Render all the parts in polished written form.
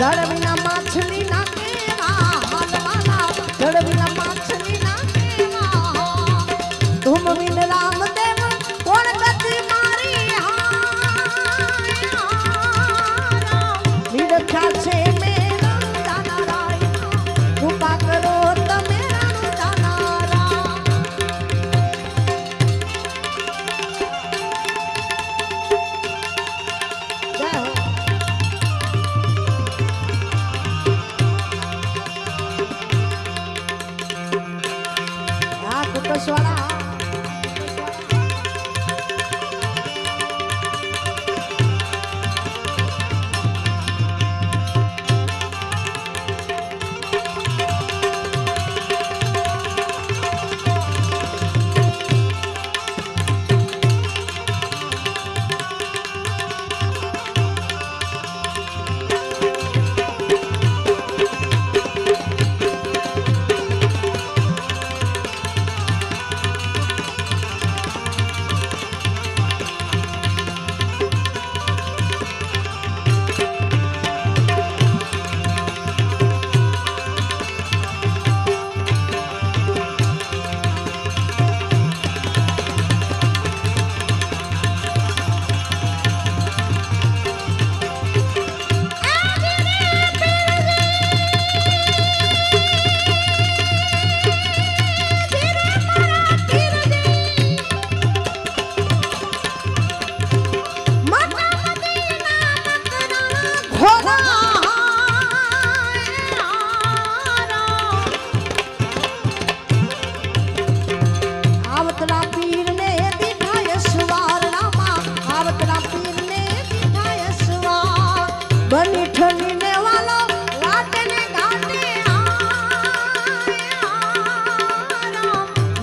જળ વિના માછલી ના કેવા હાલવાલા જળ વિના માછલી ના કેવા ધૂમ વિન રામદેવ કોણ ગતિ મારી હારા નિરખ્યા છે મેરા જાનારાય કૃપા કરો તમે રાણુ જાનારા જય હો કુકસવાળા બની ઠની ને વાલો વાટને ઘાટે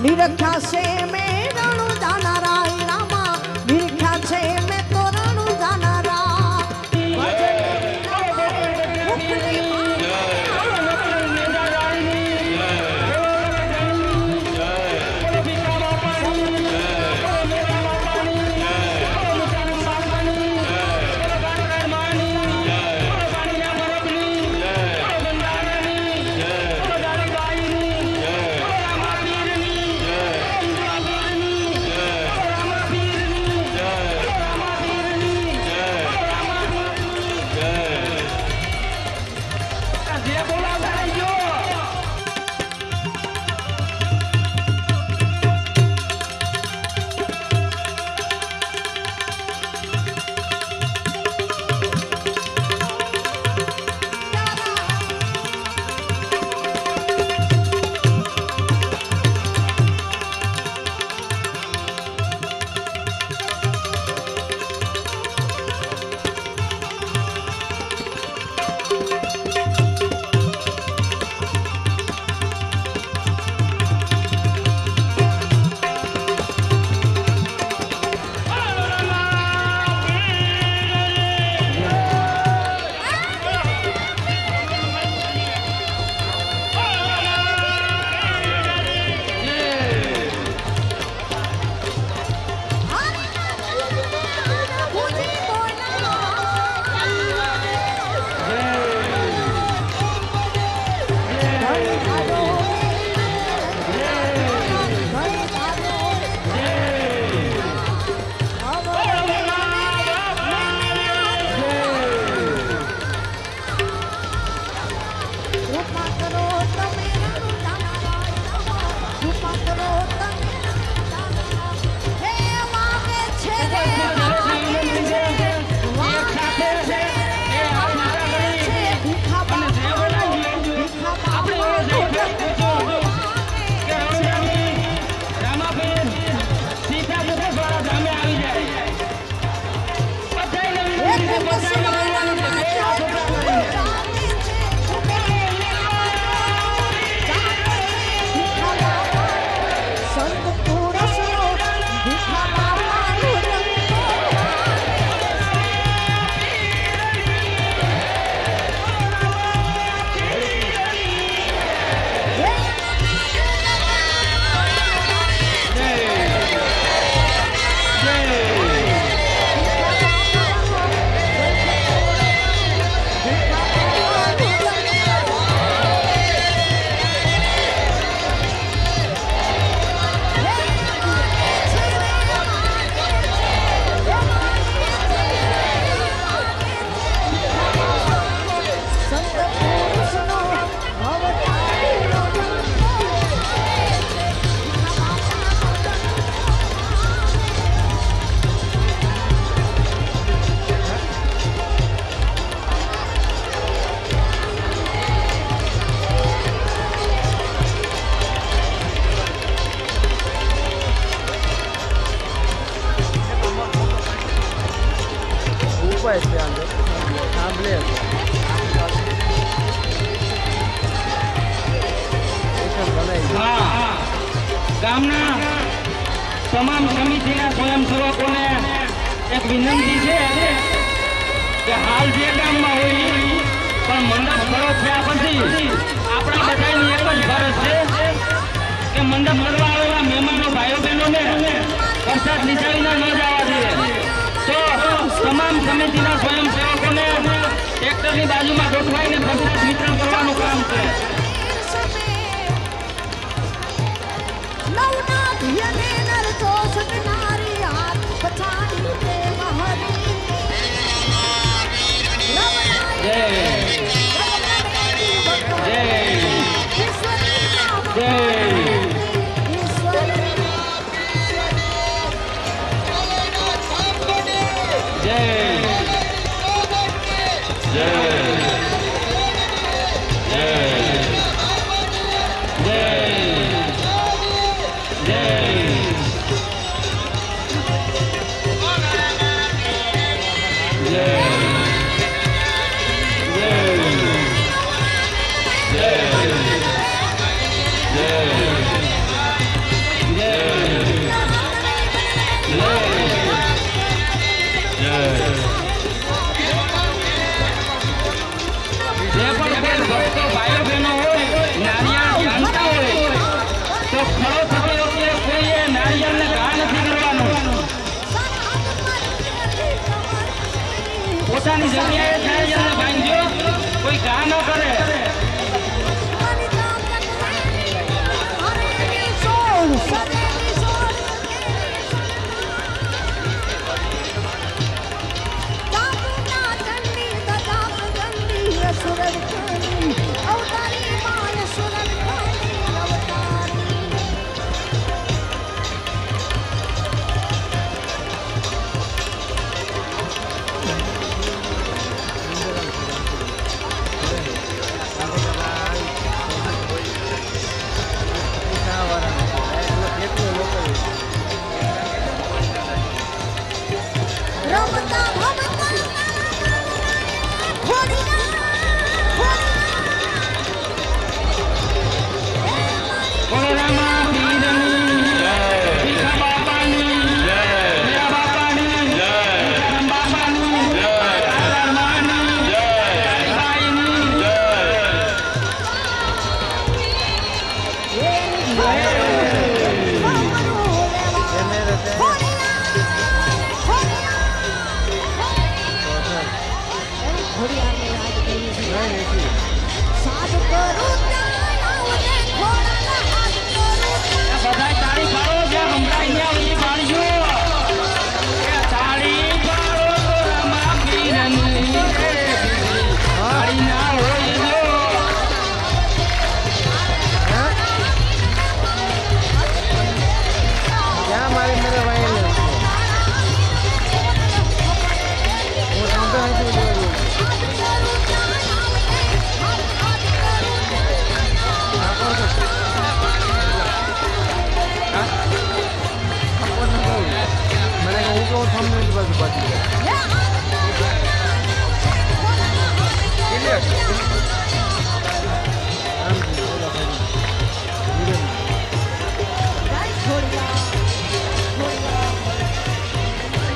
નિરખ્યા છે મેં રણુ જાનારાય રામા નિરખ્યા છે મેં તો રણુ જાનારા ઉપાય છે આમ સાંભળે ગામના તમામ સમિતિના સ્વયંસેવકોને એક વિનંતી છે કે હાલ જે ગામમાં હોય પણ મંડપ ખરો થયા પછી આપણા બધાની એક જ ફરજ છે કે મંડપ કરવા આવેલા મહેમાનો ભાઈઓ બહેનોને વરસાદ લીધા વિના ન જવા દે. તો તમામ સમિતિના સ્વયંસેવકોને ટ્રેક્ટરની બાજુમાં ગોઠવાઈને વરસાદ વિતરણ કરવાનું કામ છે. પોતાની જગ્યાએ નારિયેળને બાંધજો, કોઈ ઘા ન કરે.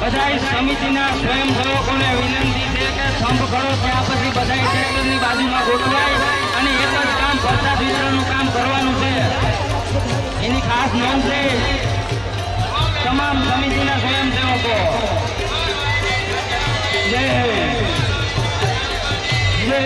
બધા સમિતિના સ્વયંસેવકોને વિનંતી છે કે સ્તંભ કરો ત્યાં પછી બધા ટ્રેક્ટરની બાજુમાં ગોઠવાય અને એક જ કામ પ્રસાદ વિતરણનું કામ કરવાનું છે. એની ખાસ નોંધ છે તમામ સમિતિના સ્વયંસેવકો. જય જય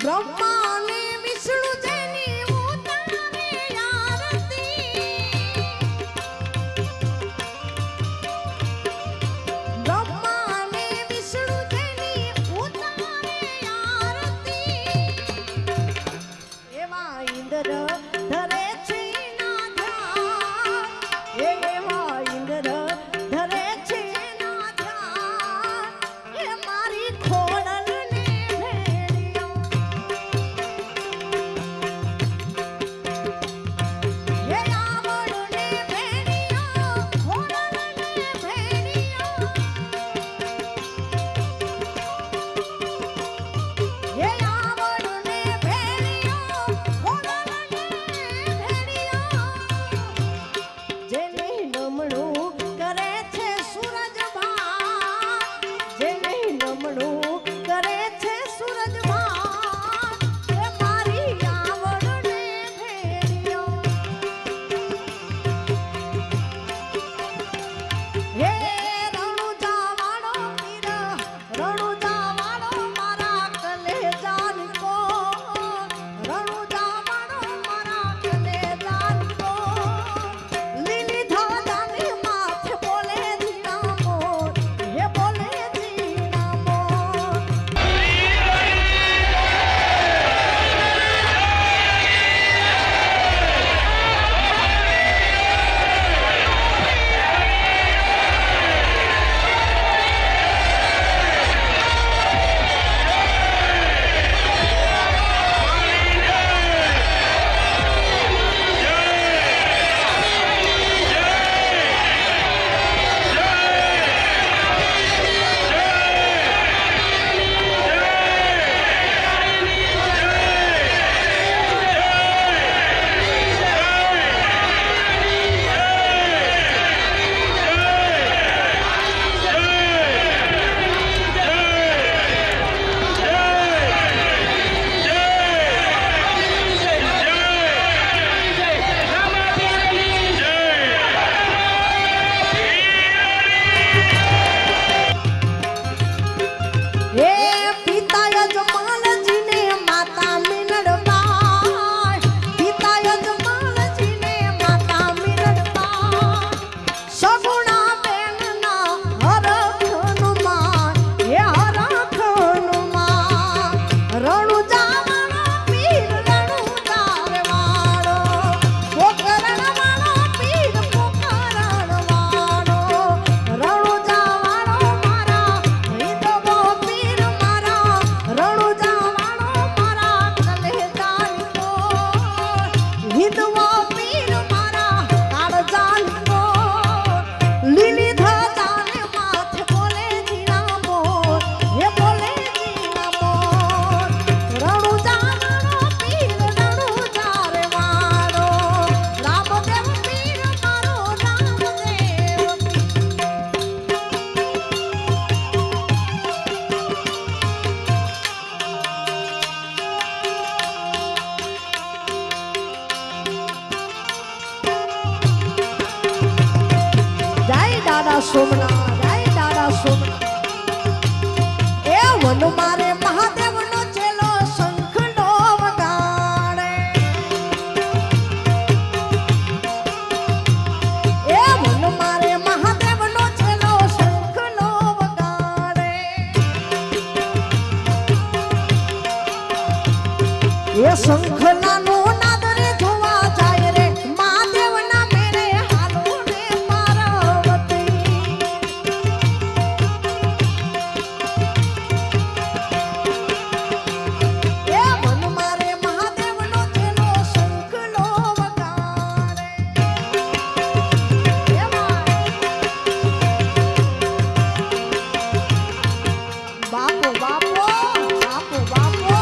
બ્રહ્મા ને વિષ્ણુ જેની ઉતારે આરતી બ્રહ્મા ને વિષ્ણુ જેની ઉતારે આરતી એવા ઇન્દ્ર ધરે છે ના ધ્યાન એવા ઇન્દ્ર ધરે છે ના ધ્યાન એ મારી ખોડલ ને ભેળિયો એ આવડ ને ભેળિયો ખોડલ ને ભેળિયો એ આવડ ને ભેળિયો ખોડલ ને ભેળિયો જેને નમણું કરે છે સૂરજ ભાન જેને નમણું કરે છે સૂરજ ભાન એ મારી આવડ ને ભેળિયો હે રણુજા વાળો પીર રણુજા વાળો મારા કલેજાન કો રણુજા વાળો મારા કલેજાન કો લીલી ધાજાને માથે બોલે જીણા મોર હે બોલે જીણા મોર હે પિતા યજમાનજીને માતા મિનડબાઈ પિતા યજમાનજીને માતા મિનડબાઈ સગુણા બેનના હરખનુમાં હે હરખનુમાં રણુજા વાળો પીર રણુજા વાળો પોકરણ વાળો પીર પોકરણ વાળો રણુજા વાળો મારા હિંદવો પીર મારા રણુજા વાળો મારા કલેજાન કો હિંદવો પીર મારા કાળજાન કો લીલી ધજાને માથે બોલે જીણા મોર હે બોલે જીણા મોર રણુજા વાળો પીર રણુજા રે વાળો રામદેવ પીર મારો રામદેવ જય દાદા સોમનાથ જય દાદા સોમનાથ એ વન મારે મહાદેવનો ચેલો શંખનો વગાડે એ વન મારે મહાદેવનો ચેલો શંખનો વગાડે એ શંખલાનો નાદ રે જોવા જાય રે મહાદેવના મેરે હાલો રે પાર્વતી એ મન મારે મહાદેવનો ચેલો શંખનો વગાડે એ બાપો બાપો બાપો બાપો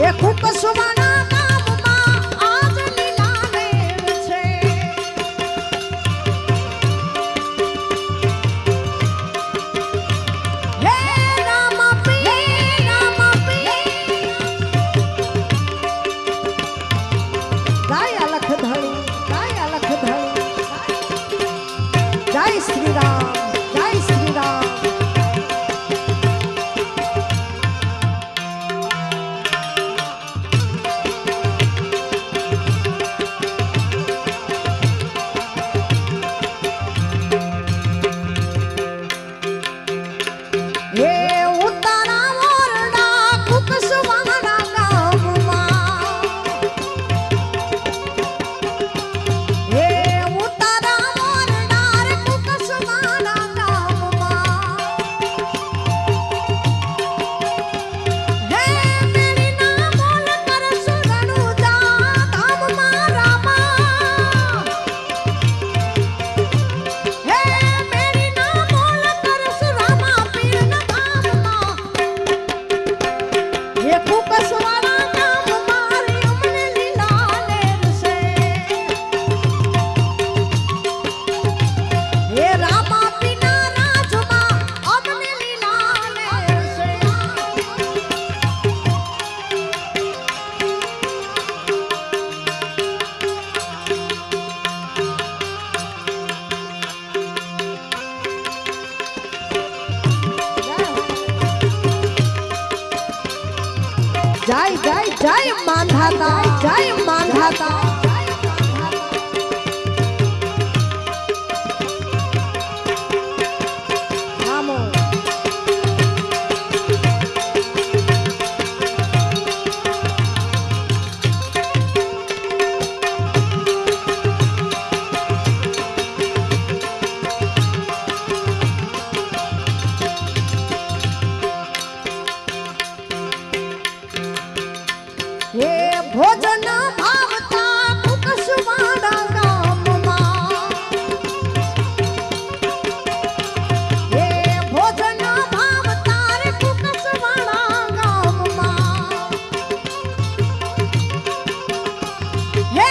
એ કુકસવાના ગામમાં આજ લીલા લેર છે. હે રામાપી ગાય અલખ ધણી ગાય અલખ ધણી જય શ્રી રામ જય શ્રી રામ. જય જય જય માંધાતા જય માંધાતા. રામો ભોજન ભાવતા કુકસવાના ગામમાં હે ભોજન ભાવતા રે કુકસવાના ગામમાં હે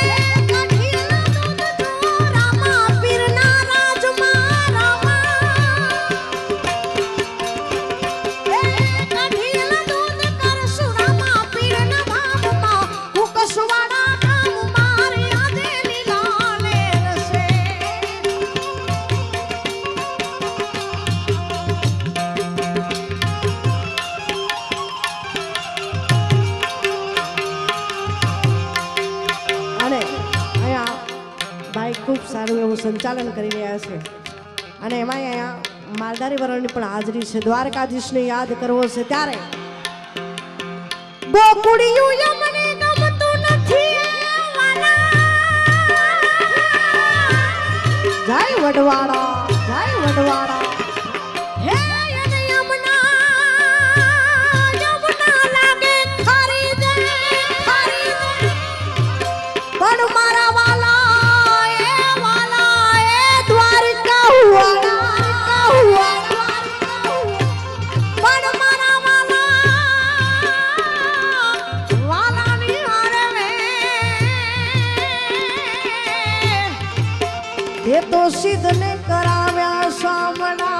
કઠિયા દૂધ જો રામા પીરના રાજમાં રામા હે કઠિયા દૂધ કરસુ રામા પીરના કુકસવાના ગામ મારે આજે લીલા લેર છે. અને અહીંયા ભાઈ ખૂબ સારું એવું સંચાલન કરી રહ્યા છે અને એમાં અહીંયા માલધારી વરણની પણ હાજરી છે. દ્વારકાધીશને યાદ કરવો છે ત્યારે ગોકુળિયું યમને ગમતું નથી જય વડવાડા જય વડવાડા. હે એને યમુના લાગે ખારી દે પણ મારા વાલા એ દ્વારકા હુઆડા પણ મારા વાલાની હારે એ તો સિદ્ધને કરાવ્યા સામણા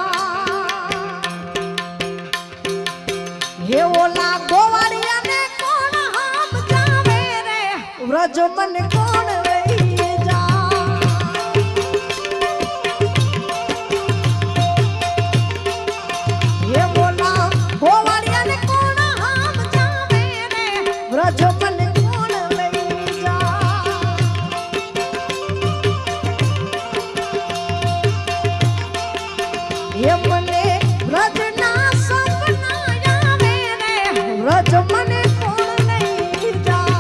હે ઓલા ગોવાળિયાને કોણ હામ જાવે રે વ્રજ મને કોણ લઈ જા. હે ઓલા ગોવાળિયાને કોણ હામ જાવે રે વ્રજ મને કોણ લઈ જા. હે મને વ્રજના સપના આવે રે વ્રજ મને કોણ લઈ જા.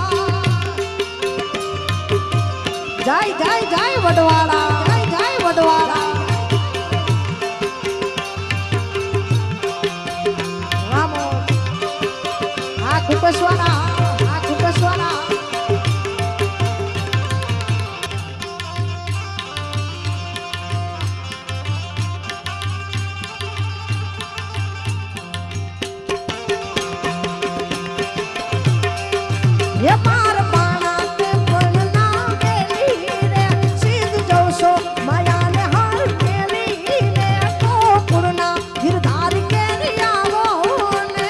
જય જય જય વડવાડા જય જય વડવાડા. રામો આ કુકસવાના આ કુકસવાના. એ માર પાણા તે પણ ના ગેલી રે સીધ જોશો માયાને હાર ગેલી રે ગોકુળના ગિરધાર કેરી આવો ને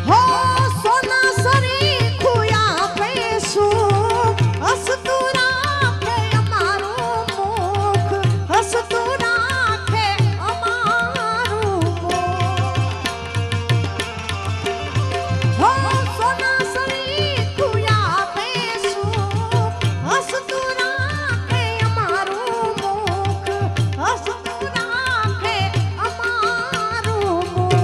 હો સોના સરી ખુયા પેસું હસતું રાખે અમારું મુખ હસતું રાખે અમારું મુખ હો સોના સરી ખુયા પેસું હસતું રાખે અમારું મુખ હસતું રાખે અમારું મુખ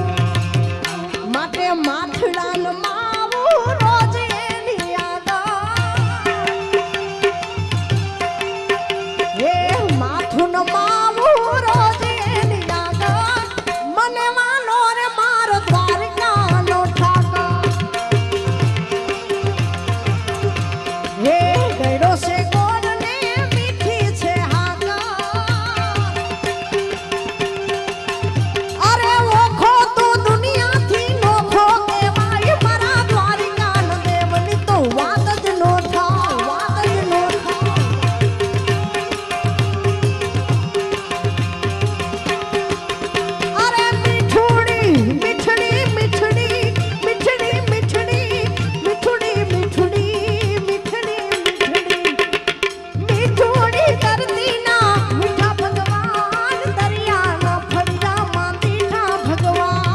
માટે માથડાન માવું રોજ એની યાદ એ માથું ન માવું રોજ એની યાદ મને માનો રે મારો દ્વારકાનો ઠાકર હે ગયડો છે ગોળ ને મીઠી છે હાકર અરે ઓખો તું દુનિયાથી નોખો કહેવાય મારા દ્વારિકાનો દેવની તો વાત જ નો થાય વાત જ નો થાય અરે મીઠુડી મીઠડી મીઠડી મીઠડી મીઠડી મીઠડી મીઠડી મીઠડી મીઠડી કરતી ના મીઠા ભગવાન દરિયાના ફળિયામાં મીઠા ભગવાન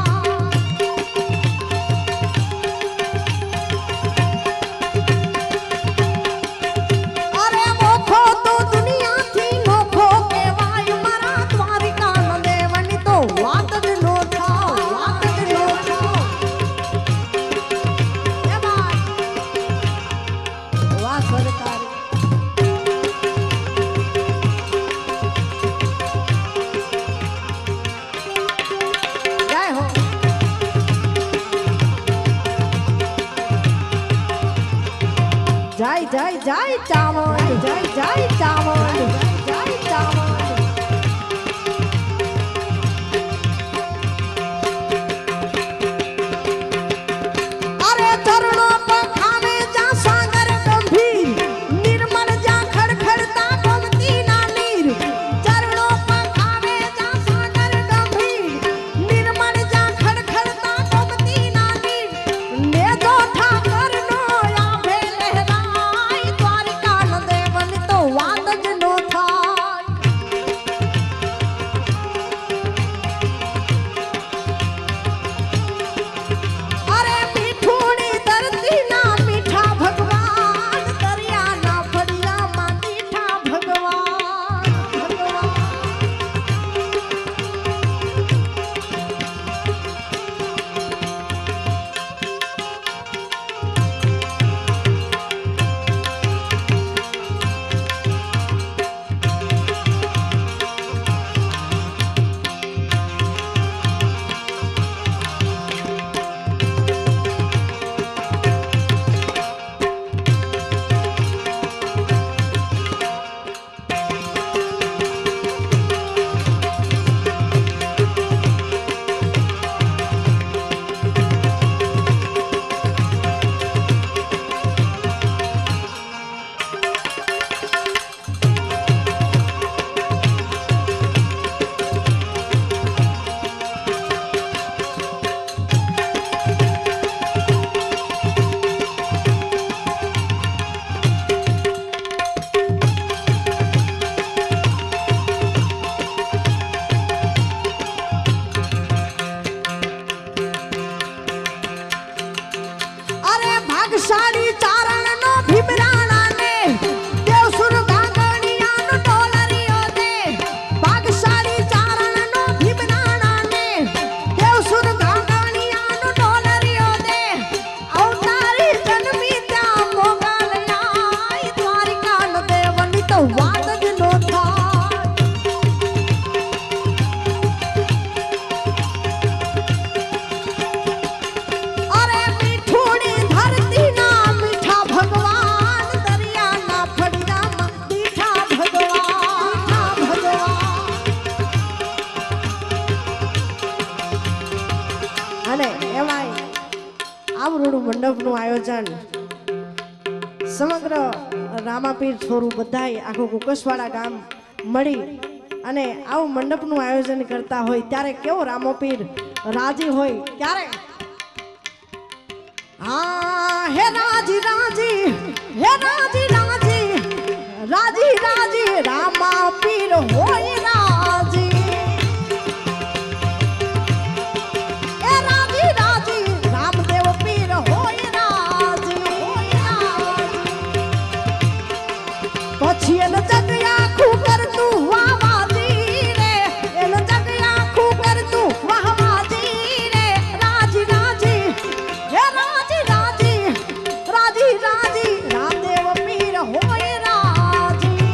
અરે ઓખો તો દુનિયાથી નોખો કહેવાય મારા દ્વારિકાના દેવની તો વાત જ નો થાય વાત જ નો થાય એ ભાઈ વાહ સરકારી જય હો જય જય જય ચામુંડ જય જય ચામુંડ જય જય ચામુંડ અરે ચરણો પખાવે જા સાગર ગંભીર નિર્મલ જા ખડખડતા ગોમતી ના નીર ચરણો પખાવે જા સાગર ગંભીર નિર્મલ જા ખડખડતા ગોમતી ના નીર ને જો ઠાકરનો આભે લહેરાય દ્વારિકાનો દેવની તો વાત જ નો થાય મંડપનું આયોજન સમગ્ર રામાપીર છોરું બધાય આખું કુકસવાડા ગામ મળી અને આવું મંડપનું આયોજન કરતા હોય ત્યારે કેવો રામોપીર રાજી હોય ત્યારે હા હે રાજી રાજી હે રાજી રાજી રાજી રાજી રામાપીર હોય રાજી એ રાજી રાજી રામદેવ પીર હોય રાજી પછી એને જગ આખું કરતું વાવાજી રે એને જગ આખું કરતું વાવાજી રે રાજી રાજી હે રાજી રાજી રાજી રાજી રામદેવ પીર હોય રાજી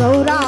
સૌરા